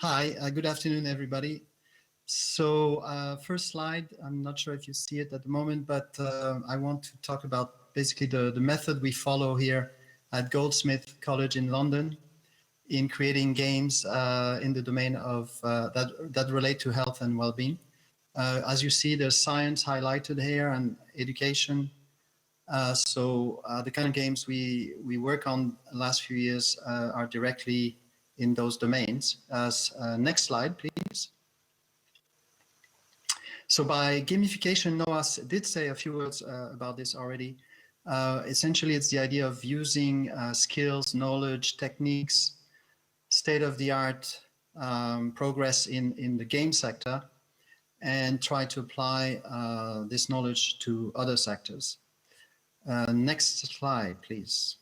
Hi, good afternoon, everybody. So first slide, I'm not sure if you see it at the moment, but I want to talk about basically the method we follow here at Goldsmiths College in London in creating games in the domain of that relate to health and well-being. As you see, there's science highlighted here and education. So the kind of games we work on the last few years are directly in those domains. Next slide, please. So by gamification, Noah did say a few words about this already. Essentially, it's the idea of using skills, knowledge, techniques, state-of-the-art progress in the game sector and try to apply this knowledge to other sectors. Next slide, please.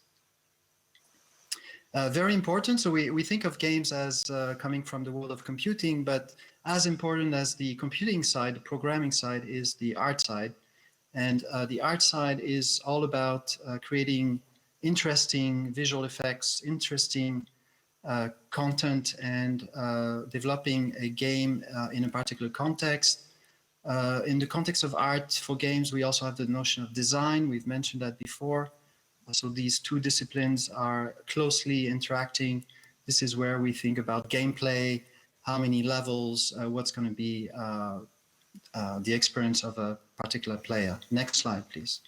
Very important. So we think of games as coming from the world of computing, but as important as the computing side, the programming side, is the art side. And the art side is all about creating interesting visual effects, interesting content, and developing a game in a particular context. In the context of art for games, we also have the notion of design. We've mentioned that before. So these two disciplines are closely interacting. This is where we think about gameplay, how many levels, what's going to be the experience of a particular player. Next slide, please.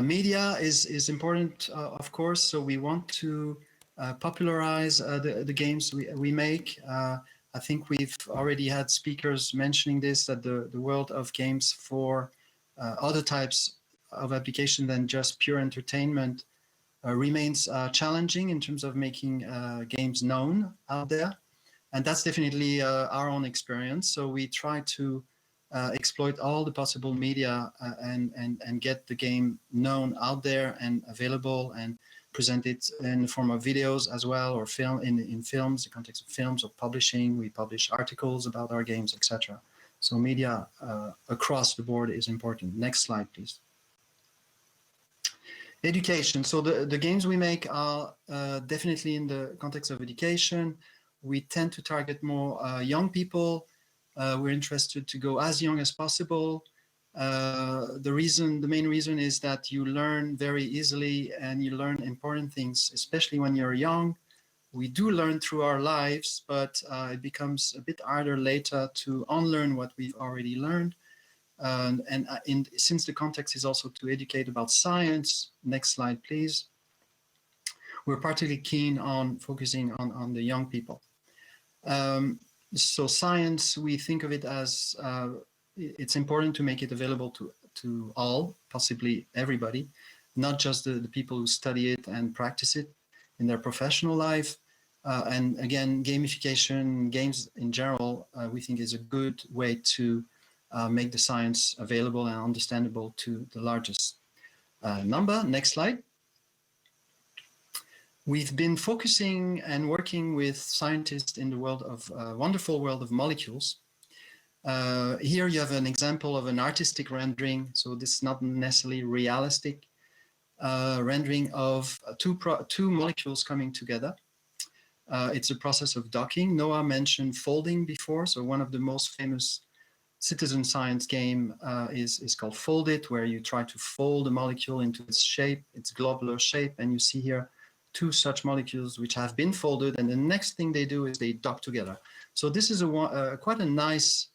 Media is important, of course, so we want to popularize the games we make. I think we've already had speakers mentioning this, that the world of games for other types of application than just pure entertainment remains challenging in terms of making games known out there. And that's definitely our own experience. So we try to exploit all the possible media and get the game known out there and available and present it in the form of videos as well, or film in films, the context of films or publishing. We publish articles about our games, etc. So media across the board is important. Next slide, please. Education. So the games we make are definitely in the context of education. We tend to target more young people. We're interested to go as young as possible. The main reason is that you learn very easily and you learn important things, especially when you're young. We do learn through our lives, but it becomes a bit harder later to unlearn what we've already learned. Since the context is also to educate about science, next slide, please. We're particularly keen on focusing on the young people. So science, we think of it as it's important to make it available to all, possibly everybody, not just the people who study it and practice it in their professional life. And again, gamification, games in general, we think is a good way to make the science available and understandable to the largest number. Next slide. We've been focusing and working with scientists in the world of wonderful world of molecules. Here you have an example of an artistic rendering. So this is not necessarily realistic rendering of two molecules coming together. It's a process of docking. Noah mentioned folding before. So one of the most famous citizen science game is called Fold It, where you try to fold a molecule into its shape, its globular shape, and you see here two such molecules which have been folded, and the next thing they do is they dock together. So this is quite a nice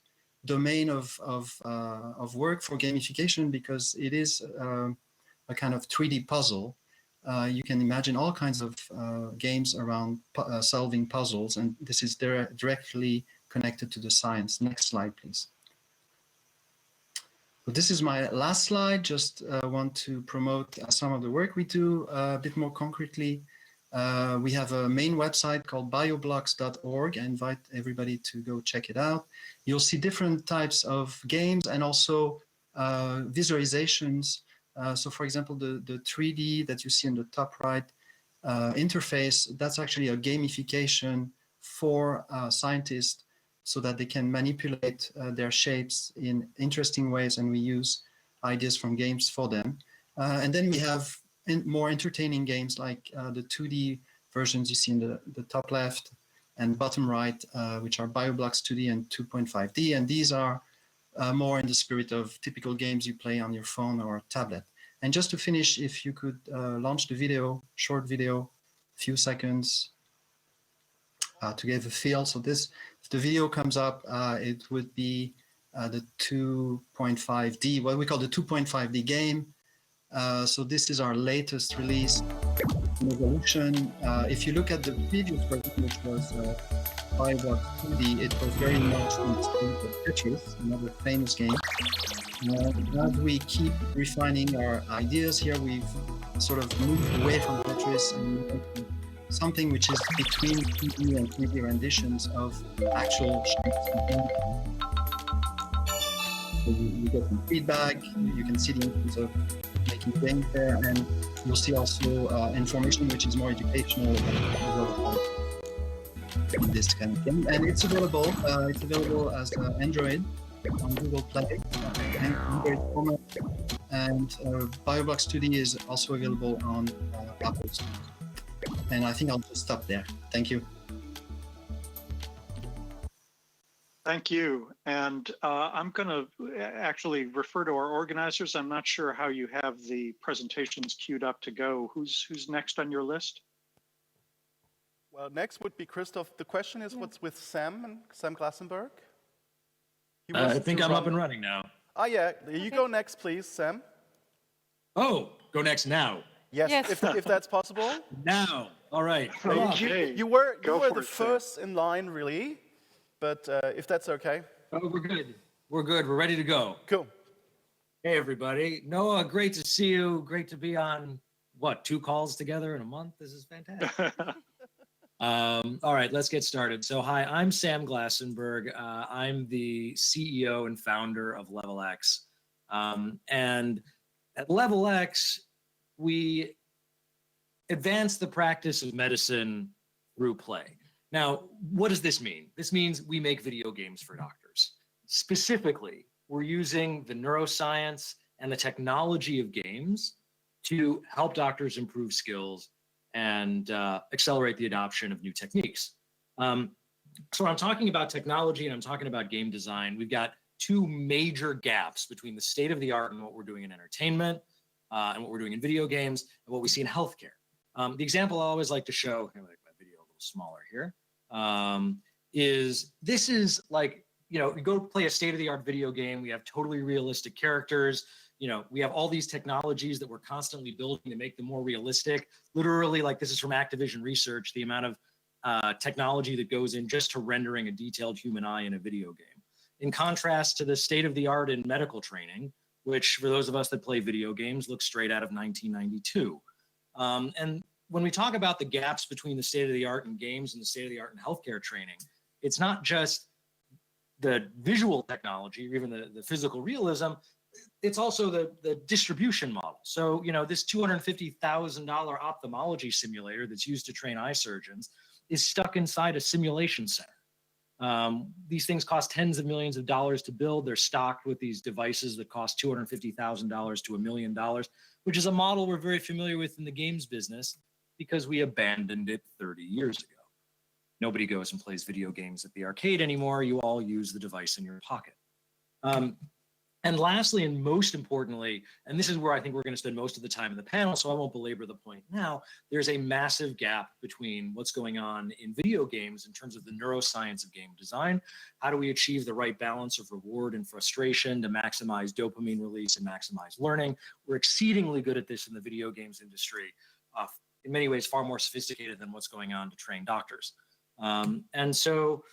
domain of work for gamification, because it is a kind of 3D puzzle. You can imagine all kinds of games around solving puzzles, and this is directly connected to the science. Next slide, please. So this is my last slide. Just want to promote some of the work we do a bit more concretely. We have a main website called bioblocks.org. I invite everybody to go check it out. You'll see different types of games and also visualizations. So for example, the 3D that you see in the top right interface, that's actually a gamification for scientists, so that they can manipulate their shapes in interesting ways, and we use ideas from games for them. And then we have more entertaining games like the 2D versions you see in the top left, and bottom right, which are BioBlocks 2D and 2.5D. And these are more in the spirit of typical games you play on your phone or tablet. And just to finish, if you could launch the video, short video, few seconds to give a feel. So this, if the video comes up, it would be the 2.5D, what we call the 2.5D game. So this is our latest release in evolution. If you look at the previous version, which was BioBlocks 2D, it was very much in the spirit of Tetris, another famous game. As we keep refining our ideas here, we've sort of moved away from Tetris and making something which is between 2D and 3D renditions of actual shapes. So you get some feedback, you can see the influence of making games there, and you'll see also information which is more educational about in this kind of game. And it's available as Android on Google Play, Android format, and BioBlocks 2D is also available on Apple Store. And I think I'll just stop there. Thank you. Thank you. And I'm going to actually refer to our organizers. I'm not sure how you have the presentations queued up to go. Who's next on your list? Well, next would be Christoph. The question is, what's with Sam and Sam Glassenberg? I think I'm up and running now. Ah, yeah. You go next, please, Sam. Oh, go next now. Yes. If that's possible. Now. All right. Okay. You were the first in line, really. But if that's okay. Oh, we're good. We're good. We're ready to go. Cool. Hey, everybody. Noah, great to see you. Great to be on, 2 calls together in a month? This is fantastic. All right, let's get started. So, hi, I'm Sam Glassenberg. I'm the CEO and founder of LevelX. And at LevelX, we advance the practice of medicine through play. Now, what does this mean? This means we make video games for doctors. Specifically, we're using the neuroscience and the technology of games to help doctors improve skills and accelerate the adoption of new techniques. So I'm talking about technology and I'm talking about game design. We've got 2 major gaps between the state of the art and what we're doing in entertainment and what we're doing in video games and what we see in healthcare. The example I always like to show, I'm going to make my video a little smaller here, is like, you go play a state-of-the-art video game. We have totally realistic characters. We have all these technologies that we're constantly building to make them more realistic. Literally, like this is from Activision Research, the amount of technology that goes in just to rendering a detailed human eye in a video game. In contrast to the state-of-the-art in medical training, which for those of us that play video games, looks straight out of 1992. And when we talk about the gaps between the state-of-the-art in games and the state-of-the-art in healthcare training, it's not just the visual technology or even the physical realism, it's also the distribution model. So, this $250,000 ophthalmology simulator that's used to train eye surgeons is stuck inside a simulation center. These things cost tens of millions of dollars to build. They're stocked with these devices that cost $250,000 to $1 million, which is a model we're very familiar with in the games business because we abandoned it 30 years ago. Nobody goes and plays video games at the arcade anymore. You all use the device in your pocket. And lastly, and most importantly, and this is where I think we're going to spend most of the time in the panel, so I won't belabor the point now, there's a massive gap between what's going on in video games in terms of the neuroscience of game design. How do we achieve the right balance of reward and frustration to maximize dopamine release and maximize learning? We're exceedingly good at this in the video games industry, in many ways far more sophisticated than what's going on to train doctors. And so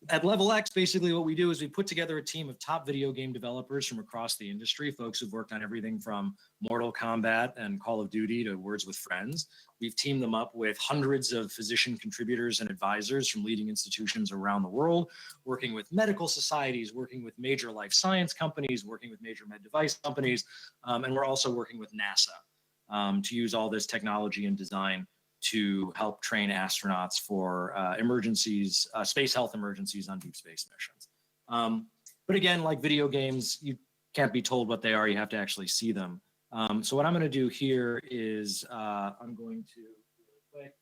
at LevelX, basically what we do is we put together a team of top video game developers from across the industry, folks who've worked on everything from Mortal Kombat and Call of Duty to Words with Friends. We've teamed them up with hundreds of physician contributors and advisors from leading institutions around the world, working with medical societies, working with major life science companies, working with major med device companies, and we're also working with NASA to use all this technology and design to help train astronauts for emergencies, space health emergencies on deep space missions. But again, like video games, you can't be told what they are, you have to actually see them. So what I'm gonna do here is I'm going to, really quick,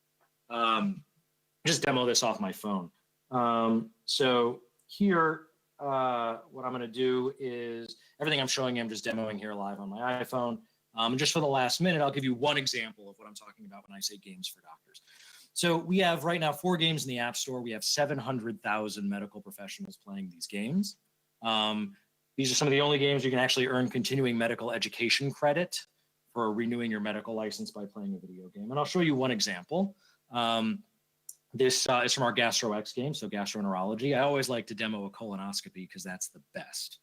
just demo this off my phone. So here, what I'm going to do is everything I'm showing you, I'm just demoing here live on my iPhone. And just for the last minute, I'll give you one example of what I'm talking about when I say games for doctors. So we have right now 4 games in the App Store. We have 700,000 medical professionals playing these games. These are some of the only games you can actually earn continuing medical education credit for renewing your medical license by playing a video game. And I'll show you one example. This is from our GastroX game, so gastroenterology. I always like to demo a colonoscopy because that's the best.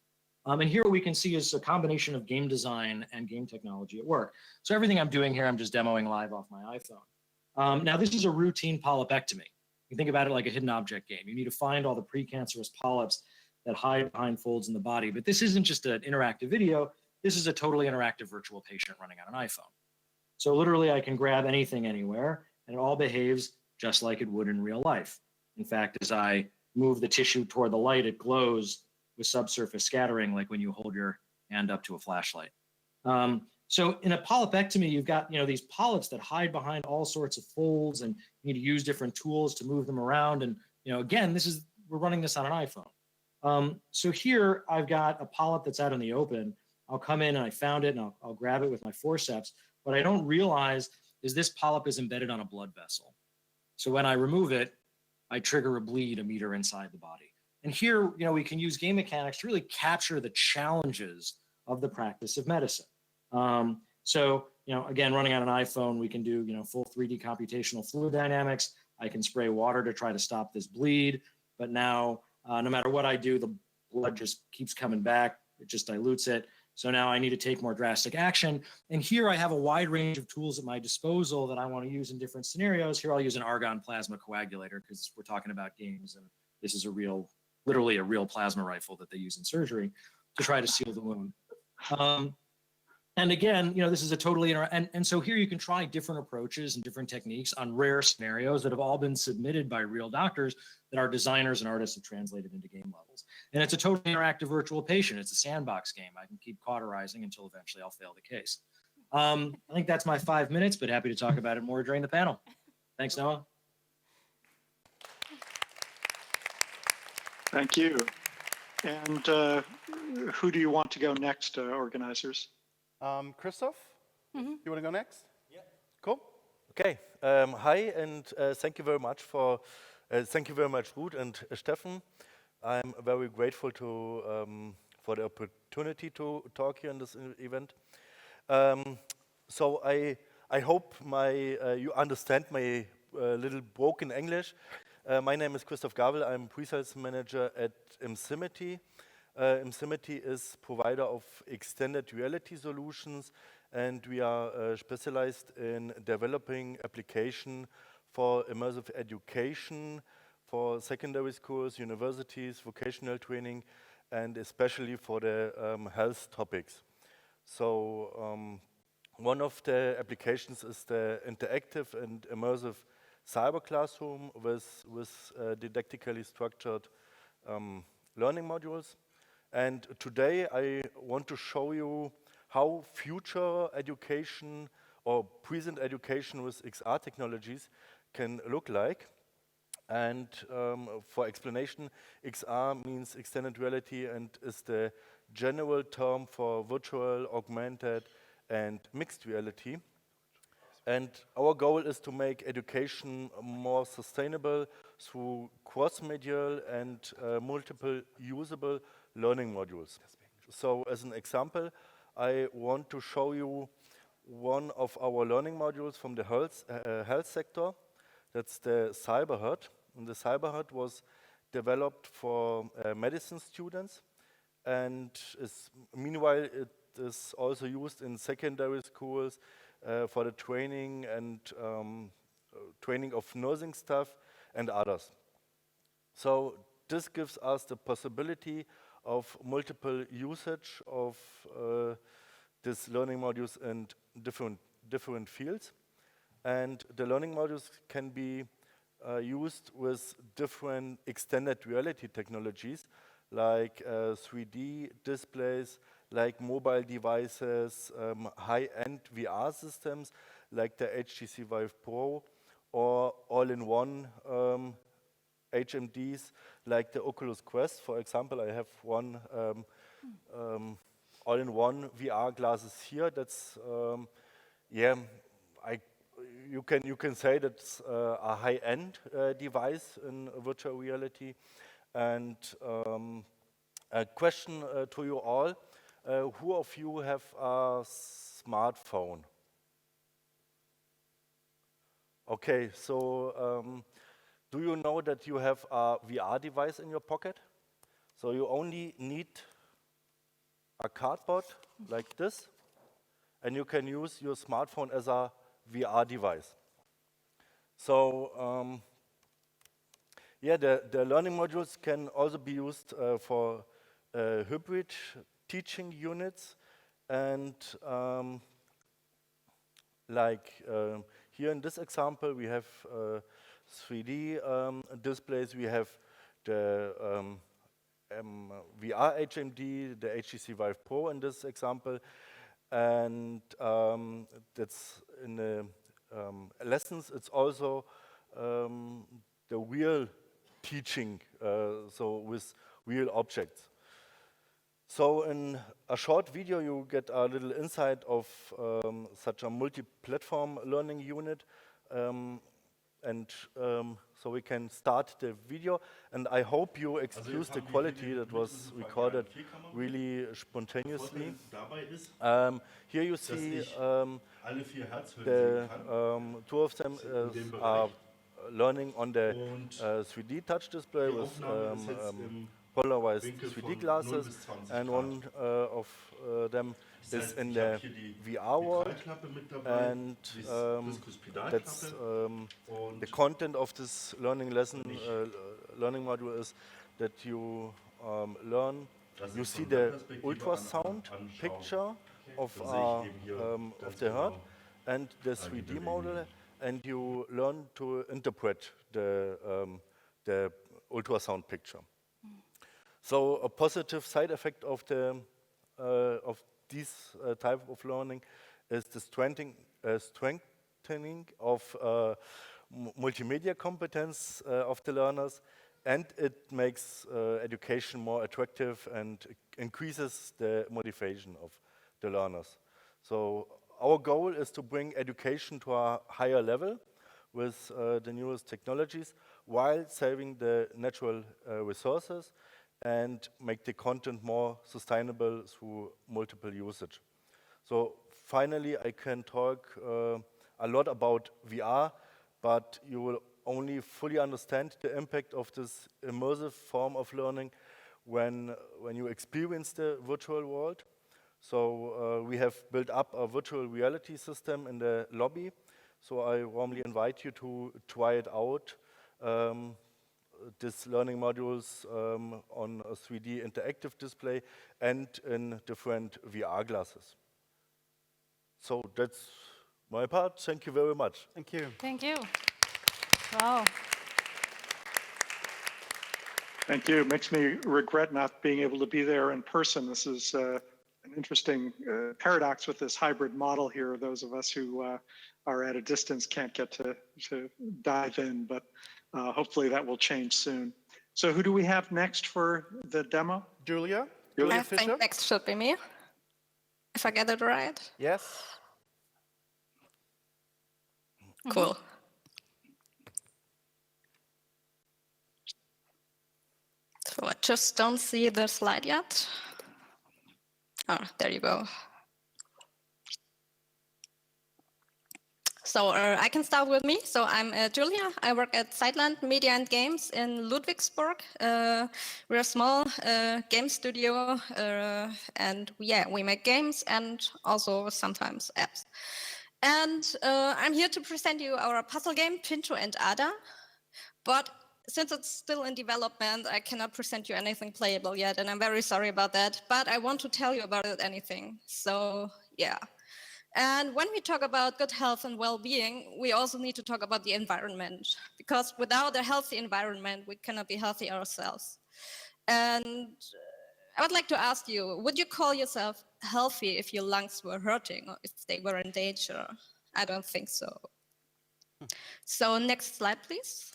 And here what we can see is a combination of game design and game technology at work. So everything I'm doing here, I'm just demoing live off my iPhone. Now, this is a routine polypectomy. You think about it like a hidden object game. You need to find all the precancerous polyps that hide behind folds in the body. But this isn't just an interactive video. This is a totally interactive virtual patient running on an iPhone. So literally, I can grab anything anywhere, and it all behaves just like it would in real life. In fact, as I move the tissue toward the light, it glows with subsurface scattering, like when you hold your hand up to a flashlight. So in a polypectomy, you've got these polyps that hide behind all sorts of folds, and you need to use different tools to move them around. And again, we're running this on an iPhone. So here I've got a polyp that's out in the open. I'll come in and I found it, and I'll grab it with my forceps. What I don't realize is this polyp is embedded on a blood vessel. So when I remove it, I trigger a bleed a meter inside the body. And here, we can use game mechanics to really capture the challenges of the practice of medicine. So, again, running on an iPhone, we can do, full 3D computational fluid dynamics. I can spray water to try to stop this bleed. But now, no matter what I do, the blood just keeps coming back. It just dilutes it. So now I need to take more drastic action. And here I have a wide range of tools at my disposal that I want to use in different scenarios. Here I'll use an argon plasma coagulator because we're talking about games, and this is literally a real plasma rifle that they use in surgery to try to seal the wound. And again, this is a totally and so here you can try different approaches and different techniques on rare scenarios that have all been submitted by real doctors that our designers and artists have translated into game levels. And it's a totally interactive virtual patient. It's a sandbox game. I can keep cauterizing until eventually I'll fail the case. I think that's my 5 minutes, but happy to talk about it more during the panel. Thanks, Noah. Thank you. And who do you want to go next, organizers? Christoph, you want to go next? Yeah. Cool. Okay. Hi, and thank you very much Ruud and Steffen. I'm very grateful for the opportunity to talk here in this event. So I hope you understand my little broken English. My name is Christoph Gawel. I'm pre-sales manager at Imsimity. Imsimity is provider of extended reality solutions, and we are specialized in developing application for immersive education, for secondary schools, universities, vocational training, and especially for the health topics. So one of the applications is the interactive and immersive cyber classroom with didactically structured learning modules. And today I want to show you how future education or present education with XR technologies can look like. And for explanation, XR means extended reality and is the general term for virtual, augmented, and mixed reality. And our goal is to make education more sustainable through cross-medial and multiple usable learning modules. So as an example, I want to show you one of our learning modules from the health sector. That's the CyberHut. And the CyberHut was developed for medicine students, and meanwhile it is also used in secondary schools for the training and training of nursing staff and others. So this gives us the possibility of multiple usage of these learning modules in different fields. And the learning modules can be used with different extended reality technologies like 3D displays, like mobile devices, high-end VR systems like the HTC Vive Pro, or all-in-one HMDs like the Oculus Quest. For example, I have one all-in-one VR glasses here. That's yeah, you can say that's a high-end device in virtual reality. And a question to you all: who of you have a smartphone? Okay, so do you know that you have a VR device in your pocket? So you only need a cardboard like this, and you can use your smartphone as a VR device. So yeah, the learning modules can also be used for hybrid teaching units, and like here in this example, we have 3D displays. We have the VR HMD, the HTC Vive Pro in this example, and that's in the lessons. It's also the real teaching, so with real objects. So in a short video, you get a little insight of such a multi-platform learning unit. So we can start the video, and I hope you excuse the quality that was recorded really spontaneously. Here you see the two of them are learning on the 3D touch display with polarized 3D glasses, and one of them is in the VR world, and that's the content of this learning lesson, learning module is that you learn, you see the ultrasound picture of the heart and the 3D model, and you learn to interpret the ultrasound picture. So a positive side effect of this type of learning is the strengthening of multimedia competence of the learners, and it makes education more attractive and increases the motivation of the learners. So our goal is to bring education to a higher level with the newest technologies while saving the natural resources and make the content more sustainable through multiple usage. So finally, I can talk a lot about VR, but you will only fully understand the impact of this immersive form of learning when you experience the virtual world. So we have built up a virtual reality system in the lobby. So I warmly invite you to try it out. These learning modules on a 3D interactive display and in different VR glasses. So that's my part. Thank you very much. Thank you. Thank you. Wow. Thank you. Makes me regret not being able to be there in person. This is an interesting paradox with this hybrid model here. Those of us who are at a distance can't get to dive in, but hopefully that will change soon. So who do we have next for the demo? Julia I Fischer? think next should be me, if I get it right. Yes. Cool. So I just don't see the slide yet. Oh, there you go. So I can start with me. So I'm Julia. I work at Zeitland Media and Games in Ludwigsburg. We're a small game studio, and yeah, we make games and also sometimes apps. And I'm here to present you our puzzle game, Pinto and Ada. But since it's still in development, I cannot present you anything playable yet, and I'm very sorry about that. But I want to tell you about it anything. So yeah. And when we talk about good health and well-being, we also need to talk about the environment, because without a healthy environment, we cannot be healthy ourselves. And I would like to ask you, would you call yourself healthy if your lungs were hurting or if they were in danger? I don't think so. So next slide, please.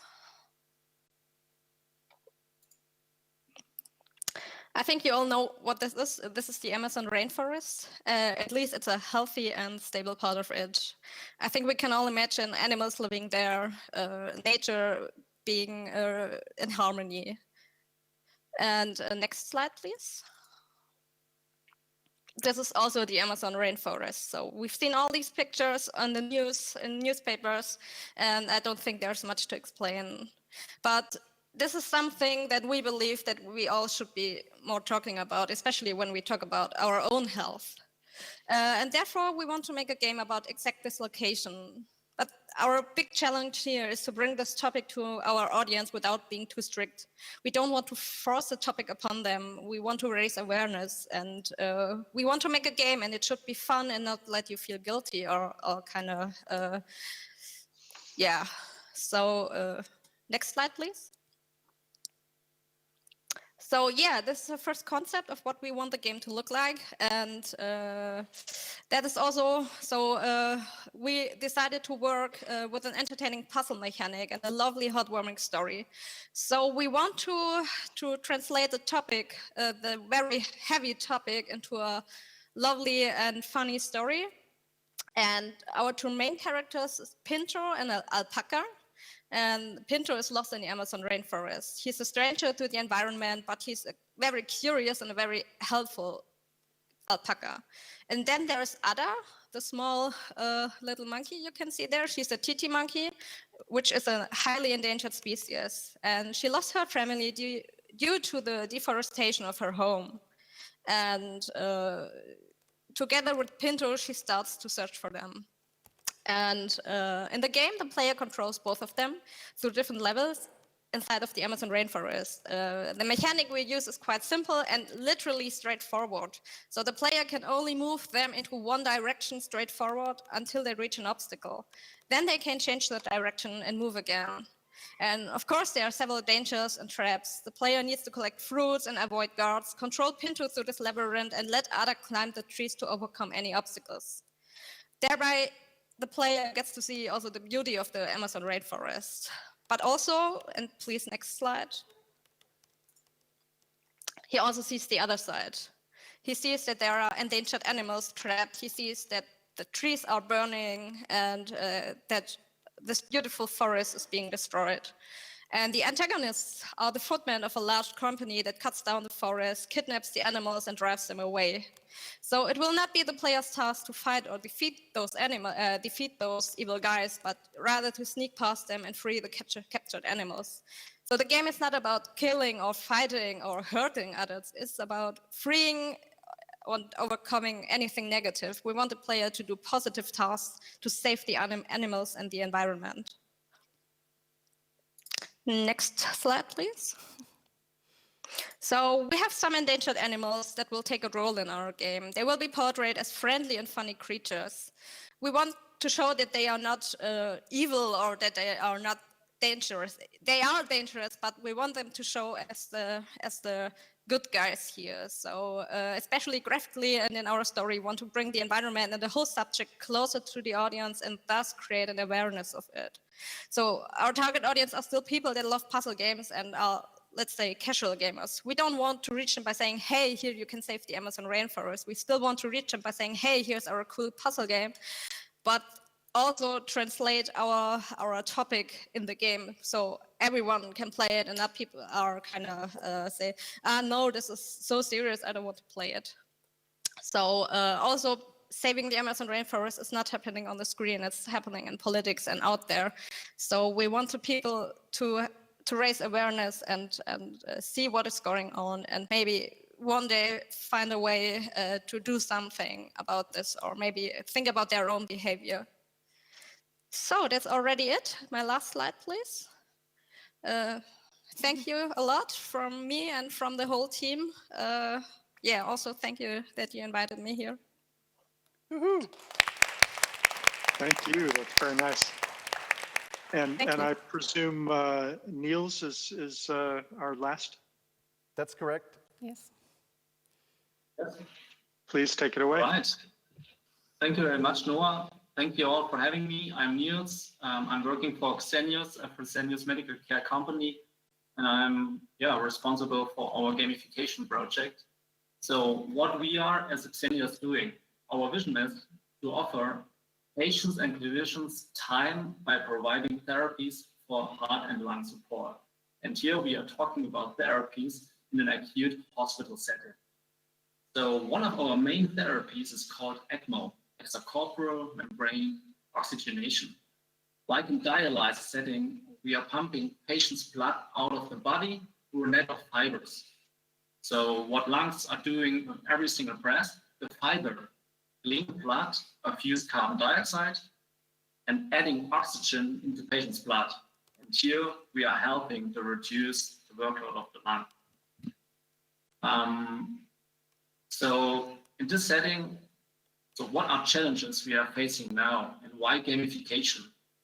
I think you all know what this is. This is the Amazon rainforest. At least it's a healthy and stable part of it. I think we can all imagine animals living there, nature being in harmony. And next slide, please. This is also the Amazon rainforest. So we've seen all these pictures on the news, in newspapers, and I don't think there's much to explain. But this is something that we believe that we all should be more talking about, especially when we talk about our own health. And therefore, we want to make a game about exact this location. But our big challenge here is to bring this topic to our audience without being too strict. We don't want to force the topic upon them. We want to raise awareness, and we want to make a game, and it should be fun and not let you feel guilty or kind of, yeah. So next slide, please. So yeah, this is the first concept of what we want the game to look like, and that is also, so we decided to work with an entertaining puzzle mechanic and a lovely heartwarming story. So we want to translate the topic, the very heavy topic, into a lovely and funny story. And our two main characters is Pinto and Alpaca. And Pinto is lost in the Amazon rainforest. He's a stranger to the environment, but he's a very curious and a very helpful alpaca. And then there's Ada, the small little monkey you can see there. She's a titi monkey, which is a highly endangered species. And she lost her family due to the deforestation of her home. And together with Pinto, she starts to search for them. And in the game, the player controls both of them through different levels inside of the Amazon rainforest. The mechanic we use is quite simple and literally straightforward. So the player can only move them into one direction straight forward until they reach an obstacle. Then they can change the direction and move again. And of course, there are several dangers and traps. The player needs to collect fruits and avoid guards, control Pinto through this labyrinth, and let Ada climb the trees to overcome any obstacles. Thereby, the player gets to see also the beauty of the Amazon rainforest. But also, and please next slide, he also sees the other side. He sees that there are endangered animals trapped. He sees that the trees are burning and that this beautiful forest is being destroyed. And the antagonists are the footmen of a large company that cuts down the forest, kidnaps the animals, and drives them away. So it will not be the player's task to fight or defeat those evil guys, but rather to sneak past them and free the captured animals. So the game is not about killing or fighting or hurting others. It's about freeing or overcoming anything negative. We want the player to do positive tasks to save the animals and the environment. Next slide, please. So we have some endangered animals that will take a role in our game. They will be portrayed as friendly and funny creatures. We want to show that they are not evil or that they are not dangerous. They are dangerous, but we want them to show as the good guys here. So especially graphically and in our story, we want to bring the environment and the whole subject closer to the audience and thus create an awareness of it. So our target audience are still people that love puzzle games and are, let's say, casual gamers. We don't want to reach them by saying, hey, here you can save the Amazon rainforest. We still want to reach them by saying, hey, here's our cool puzzle game, but also translate our topic in the game so everyone can play it and not people are kind of say, no, this is so serious, I don't want to play it. So also saving the Amazon rainforest is not happening on the screen, it's happening in politics and out there. So we want the people to raise awareness and see what is going on and maybe one day find a way to do something about this or maybe think about their own behavior. So that's already it. My last slide, please. Thank you a lot from me and from the whole team. Yeah, also thank you that you invited me here. Woohoo. Thank you, that's very nice. And I presume Nils is our last? That's correct. Yes. Please take it away. All right. Thank you very much, Noah. Thank you all for having me. I'm Nils. I'm working for Xenios, a Xenios medical care company. and I'm responsible for our gamification project. So what we are as Xenios doing, our vision is to offer patients and clinicians time by providing therapies for heart and lung support. And here we are talking about therapies in an acute hospital setting. So one of our main therapies is called ECMO, extracorporeal membrane oxygenation. Like in dialysis setting, we are pumping patients' blood out of the body through a net of fibers. So what lungs are doing with every single breath, the fiber clean blood of fused carbon dioxide and adding oxygen into patient's blood. And here we are helping to reduce the workload of the lung. So in this setting, so what are challenges we are facing now and why gamification?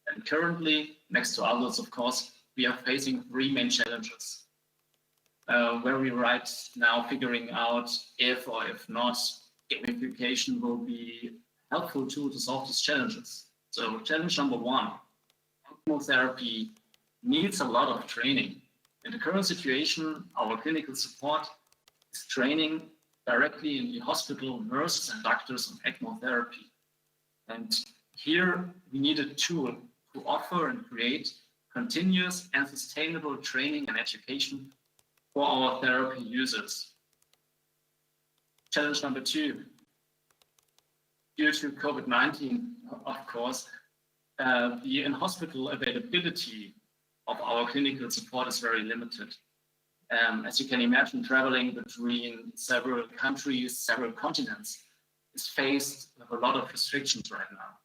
And currently, next to others, of course, we are facing three main challenges where we right now figuring out if or if not gamification will be a helpful tool to solve these challenges. So challenge number one, therapy needs a lot of training. In the current situation, our clinical support is training directly in the hospital nurses and doctors on ECMO therapy. And here we need a tool to offer and create continuous and sustainable training and education for our therapy users. Challenge number two, due to COVID-19, of course, the in-hospital availability of our clinical support is very limited. As you can imagine, traveling between several countries, several continents is faced with a lot of restrictions right now.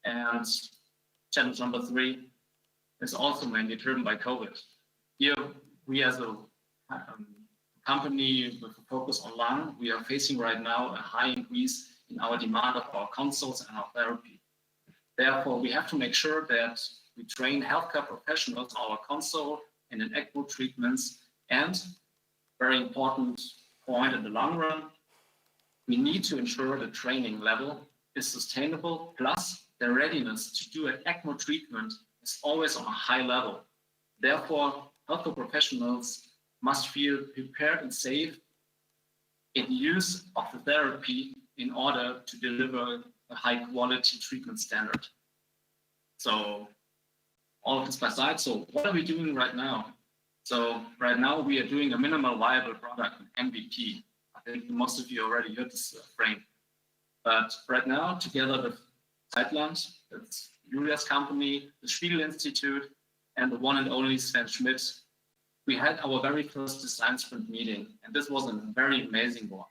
And challenge number three is also mainly driven by COVID. Here, we as a company with a focus on lung, we are facing right now a high increase in our demand of our consoles and our therapy. Therefore, we have to make sure that we train healthcare professionals on our console and in ECMO treatments. And very important point in the long run, we need to ensure the training level is sustainable, plus the readiness to do an ECMO treatment is always on a high level. Therefore, healthcare professionals must feel prepared and safe in use of the therapy in order to deliver a high quality treatment standard. So all of this by side. So what are we doing right now? So right now we are doing a minimal viable product, an MVP. I think most of you already heard this frame. But right now, together with Zeitland, that's Julia's company, the Spiegel Institute, and the one and only Sven Schmidt, we had our very first design sprint meeting, and this was a very amazing one.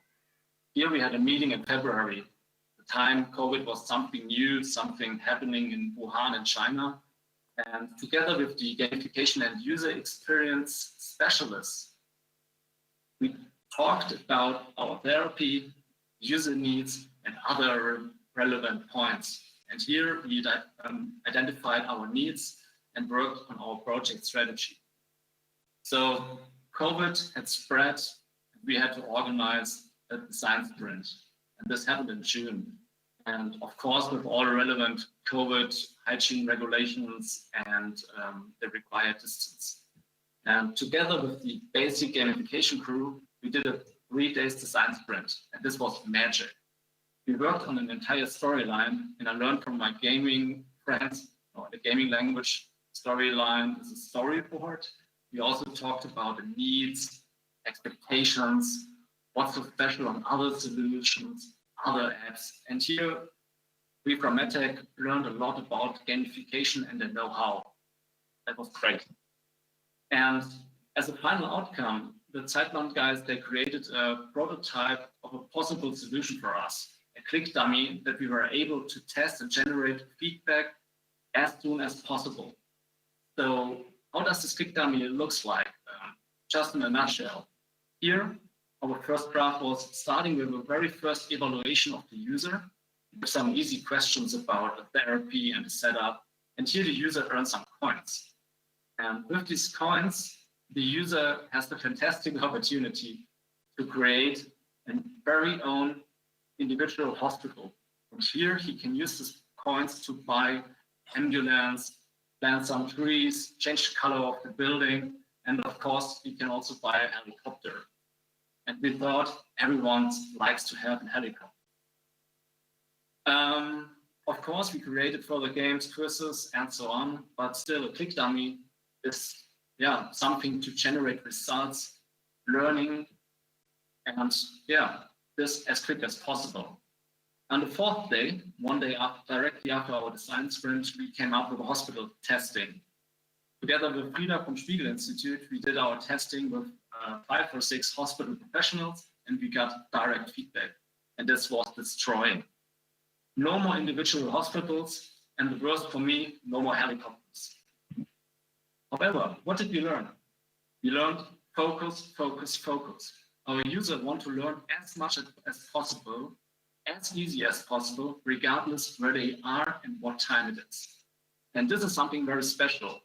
Here we had a meeting in February. At the time, COVID was something new, something happening in Wuhan in China. And together with the gamification and user experience specialists, we talked about our therapy, user needs, and other relevant points. And here we identified our needs and worked on our project strategy. So COVID had spread, and we had to organize a design sprint. And this happened in June. And of course, with all relevant COVID hygiene regulations and the required distance. And together with the basic gamification crew, we did a 3-day design sprint. And this was magic. We worked on an entire storyline, and I learned from my gaming friends, or the gaming language, storyline is a storyboard. We also talked about the needs, expectations, what's so special on other solutions, other apps. And here, we from MedTech learned a lot about gamification and the know-how. That was great. And as a final outcome, the Zeitland guys, they created a prototype of a possible solution for us, a click dummy that we were able to test and generate feedback as soon as possible. So how does this click dummy looks like? Just in a nutshell. Here, our first draft was starting with a very first evaluation of the user, with some easy questions about the therapy and the setup. And here the user earns some coins. And with these coins, the user has the fantastic opportunity to create a very own individual hospital. And here he can use these coins to buy ambulance, plant some trees, change the color of the building, And of course, you can also buy a helicopter. And we thought everyone likes to have a helicopter. Of course, we created further games, quizzes, and so on, but still a click dummy is something to generate results, learning, and this as quick as possible. On the fourth day, one day directly after our design sprint, we came up with a hospital testing. Together with Frieda from Spiegel Institute, we did our testing with 5 or 6 hospital professionals, and we got direct feedback. And this was destroying. No more individual hospitals, and the worst for me, no more helicopters. However, what did we learn? We learned focus, focus, focus. Our users want to learn as much as possible, as easy as possible, regardless where they are and what time it is. And this is something very special.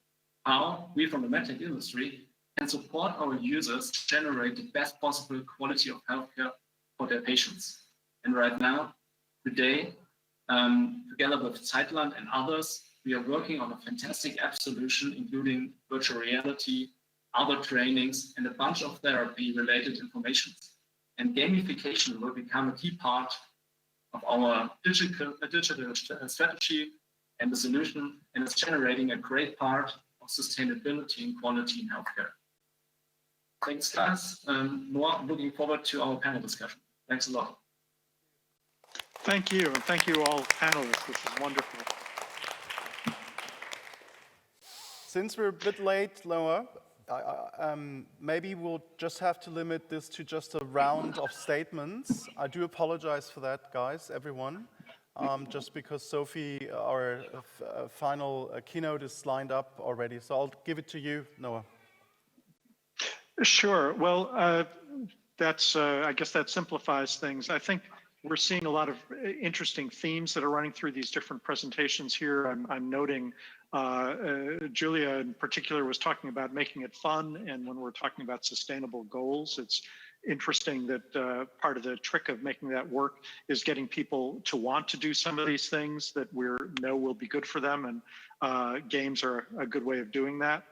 How we from the medtech industry can support our users to generate the best possible quality of healthcare for their patients. And right now, today, together with Zeitland and others, we are working on a fantastic app solution, including virtual reality, other trainings, and a bunch of therapy-related information. And gamification will become a key part of our digital strategy and the solution, and it's generating a great part of sustainability and quality in healthcare. Thanks, guys. More looking forward to our panel discussion. Thanks a lot. Thank you, and thank you all panelists. This is wonderful. Since we're a bit late, Loa, maybe we'll just have to limit this to just a round of statements. I do apologize for that, guys, everyone, just because Sophie, our final keynote is lined up already. So I'll give it to you, Noah. Sure. Well, I guess that simplifies things. I think we're seeing a lot of interesting themes that are running through these different presentations here. I'm noting Julia in particular was talking about making it fun, and when we're talking about sustainable goals, it's interesting that part of the trick of making that work is getting people to want to do some of these things that we know will be good for them, and games are a good way of doing that.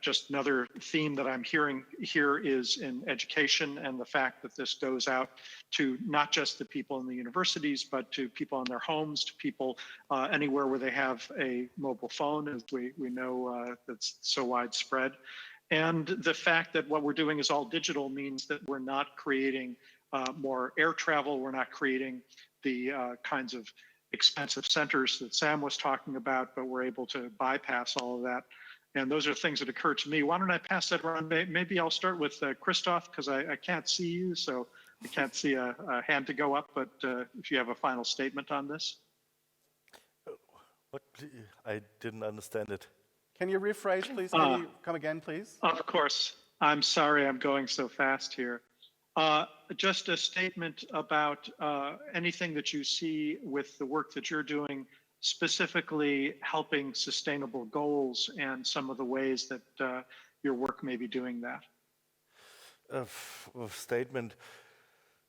Just another theme that I'm hearing here is in education, and the fact that this goes out to not just the people in the universities, but to people in their homes, to people anywhere where they have a mobile phone, as we know that's so widespread. And the fact that what we're doing is all digital means that we're not creating more air travel, we're not creating the kinds of expensive centers that Sam was talking about, but we're able to bypass all of that. And those are things that occur to me. Why don't I pass that around? Maybe I'll start with Christoph, because I can't see you, so I can't see a hand to go up, but if you have a final statement on this. What? I didn't understand it. Can you rephrase, please? Can you come again, please? Of course. I'm sorry I'm going so fast here. Just a statement about anything that you see with the work that you're doing, specifically helping sustainable goals, and some of the ways that your work may be doing that. Statement.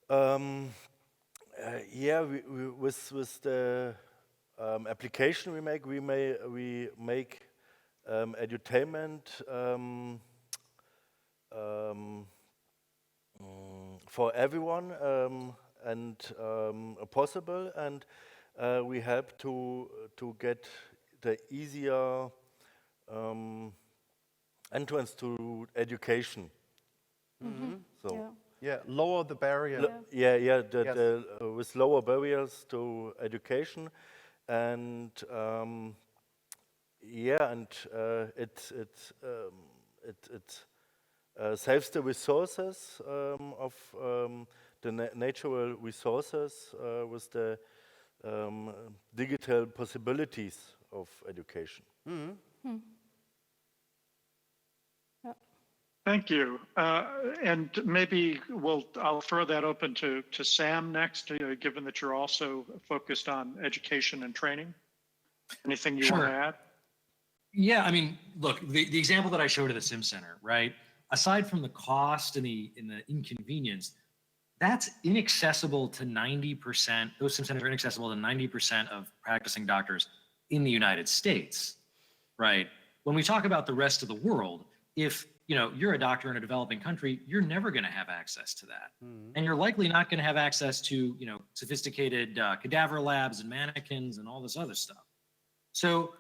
Yeah, with the application we make edutainment for everyone and possible, and we help to get the easier entrance to education. Mm-hmm. So yeah, lower the barrier. With lower barriers to education, and it saves the resources of the natural resources with the digital possibilities of education. Mm-hmm. Thank you. And maybe I'll throw that open to Sam next, given that you're also focused on education and training. Anything you want to add? Yeah, I mean, look, the example that I showed at the Sim Center, right? Aside from the cost and the inconvenience, that's inaccessible to 90%. Those Sim Centers are inaccessible to 90% of practicing doctors in the United States, right? When we talk about the rest of the world, if you're a doctor in a developing country, you're never going to have access to that. Mm. And you're likely not going to have access to, sophisticated cadaver labs and mannequins and all this other stuff. So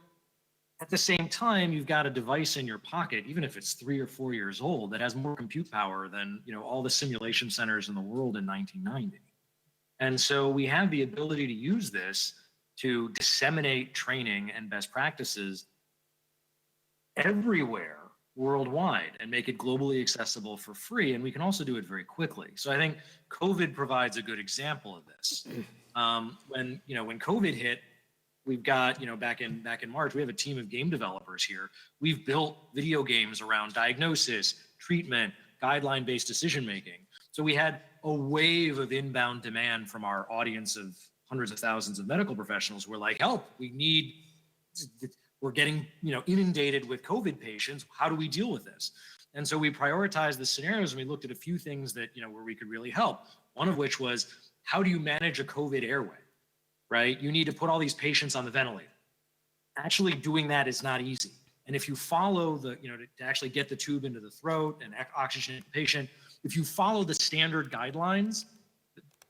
at the same time, you've got a device in your pocket, even if it's 3 or 4 years old, that has more compute power than, all the simulation centers in the world in 1990. And so we have the ability to use this to disseminate training and best practices everywhere worldwide and make it globally accessible for free. And we can also do it very quickly. So I think COVID provides a good example of this. When COVID hit, we've got, back in March, we have a team of game developers here. We've built video games around diagnosis, treatment, guideline-based decision-making. So we had a wave of inbound demand from our audience of hundreds of thousands of medical professionals who were like, help, we're getting, inundated with COVID patients. How do we deal with this? And so we prioritized the scenarios and we looked at a few things that, where we could really help. One of which was, how do you manage a COVID airway, right? You need to put all these patients on the ventilator. Actually doing that is not easy. And if you follow to actually get the tube into the throat and oxygenate the patient, if you follow the standard guidelines,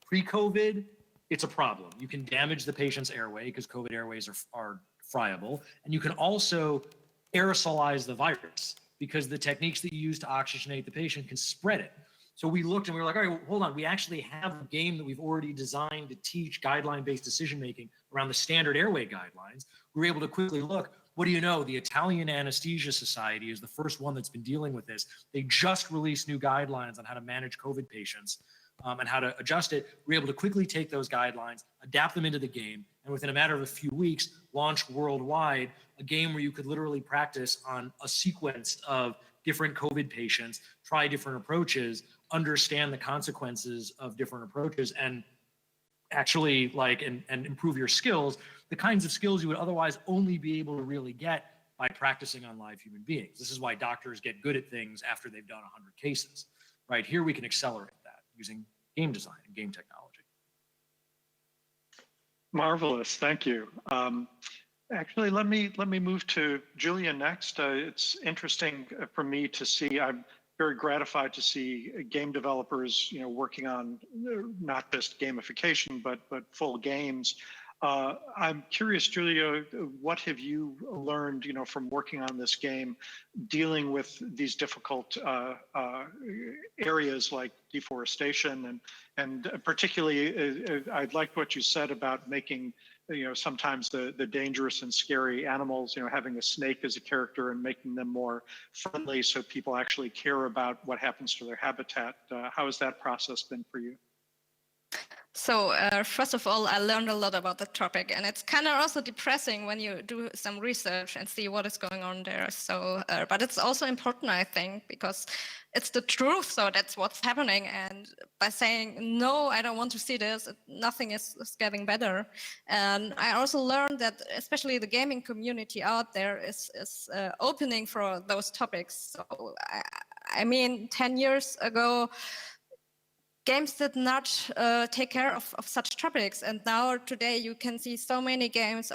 pre-COVID, it's a problem. You can damage the patient's airway because COVID airways are friable. And you can also aerosolize the virus because the techniques that you use to oxygenate the patient can spread it. So we looked and we were like, all right, well, hold on. We actually have a game that we've already designed to teach guideline-based decision-making around the standard airway guidelines. We were able to quickly look, what do you know? The Italian Anesthesia Society is the first one that's been dealing with this. They just released new guidelines on how to manage COVID patients and how to adjust it. We were able to quickly take those guidelines, adapt them into the game, and within a matter of a few weeks, launch worldwide a game where you could literally practice on a sequence of different COVID patients, try different approaches, understand the consequences of different approaches, and actually and improve your skills, the kinds of skills you would otherwise only be able to really get by practicing on live human beings. This is why doctors get good at things after they've done 100 cases, right? Here we can accelerate that using game design and game technology. Marvelous, thank you. Actually, let me move to Julia next. It's interesting for me to see. I'm very gratified to see game developers, working on not just gamification but full games. I'm curious, Julia, what have you learned, from working on this game, dealing with these difficult areas like deforestation, and particularly, I liked what you said about making, sometimes the dangerous and scary animals, having a snake as a character and making them more friendly so people actually care about what happens to their habitat. How has that process been for you? So first of all, I learned a lot about the topic, and it's kind of also depressing when you do some research and see what is going on there. So, but it's also important, I think, because it's the truth. So that's what's happening. And by saying, no, I don't want to see this, nothing is getting better. And I also learned that especially the gaming community out there is opening for those topics. So, I mean, 10 years ago, games did not take care of such topics, and now today you can see so many games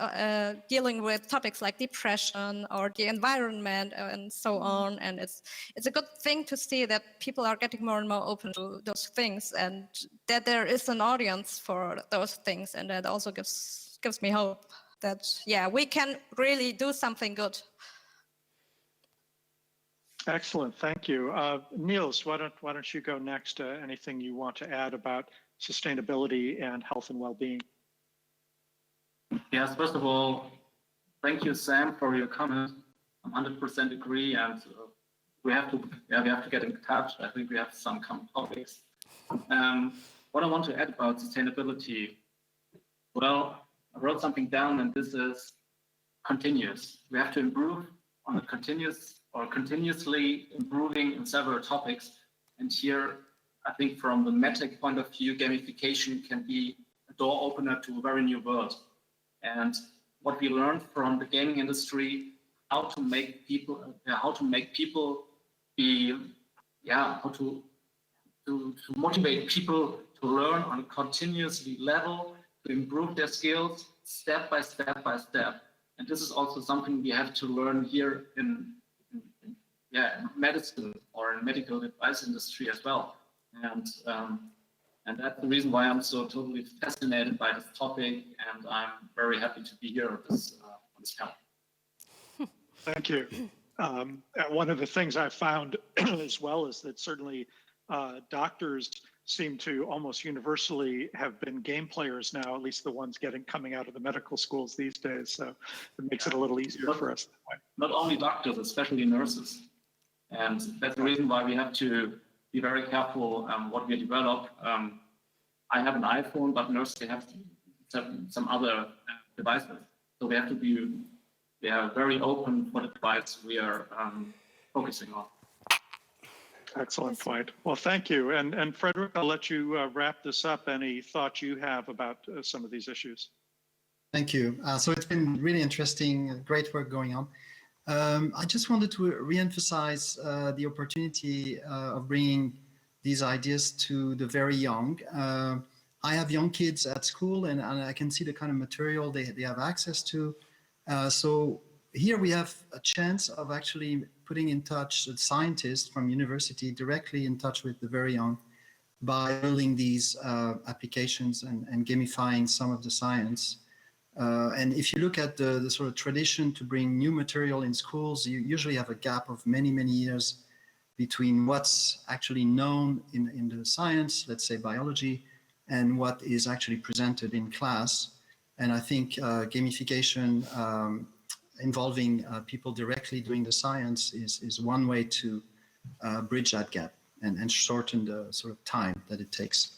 dealing with topics like depression or the environment and so on. And it's a good thing to see that people are getting more and more open to those things, and that there is an audience for those things, and that also gives me hope that we can really do something good. Excellent, thank you. Nils, why don't you go next? Anything you want to add about sustainability and health and well-being? Yes, first of all, thank you, Sam, for your comment. I 100% agree, and we have to get in touch. I think we have some common topics. What I want to add about sustainability, well, I wrote something down, and this is continuous. We have to improve on a continuously improving in several topics. And here, I think from the METEC point of view, gamification can be a door opener to a very new world. And what we learned from the gaming industry, how to make people be, how to motivate people to learn on a continuously level, to improve their skills step by step by step. And this is also something we have to learn here in medicine or in medical device industry as well. And that's the reason why I'm so totally fascinated by this topic, and I'm very happy to be here on this panel. Thank you. One of the things I've found as well is that certainly doctors seem to almost universally have been game players now, at least the ones coming out of the medical schools these days. So it makes it a little easier for us. Not only doctors, especially nurses. And that's the reason why we have to be very careful what we develop. I have an iPhone, but nurses have some other devices. So we have to be very open for the device we are focusing on. Excellent point. Well, thank you. And Frederic, I'll let you wrap this up. Any thoughts you have about some of these issues? Thank you. So it's been really interesting, great work going on. I just wanted to re-emphasize the opportunity of bringing these ideas to the very young. I have young kids at school, and I can see the kind of material they have access to. So here we have a chance of actually putting in touch the scientists from university directly in touch with the very young by building these applications and gamifying some of the science. And if you look at the sort of tradition to bring new material in schools, you usually have a gap of many, many years between what's actually known in the science, let's say biology, and what is actually presented in class. And I think gamification involving people directly doing the science is one way to bridge that gap and shorten the sort of time that it takes.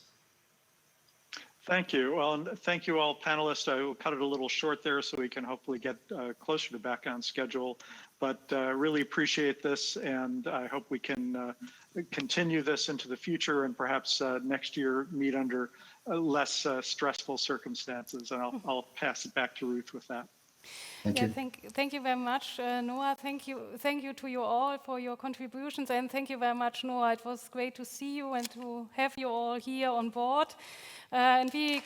Thank you. Well, and thank you all panelists. I will cut it a little short there so we can hopefully get closer to back on schedule. But really appreciate this, and I hope we can continue this into the future and perhaps next year meet under less stressful circumstances. And I'll pass it back to Ruth with that. Thank you. Thank you very much, Noah. Thank you to you all for your contributions, and thank you very much, Noah. It was great to see you and to have you all here on board. Yes.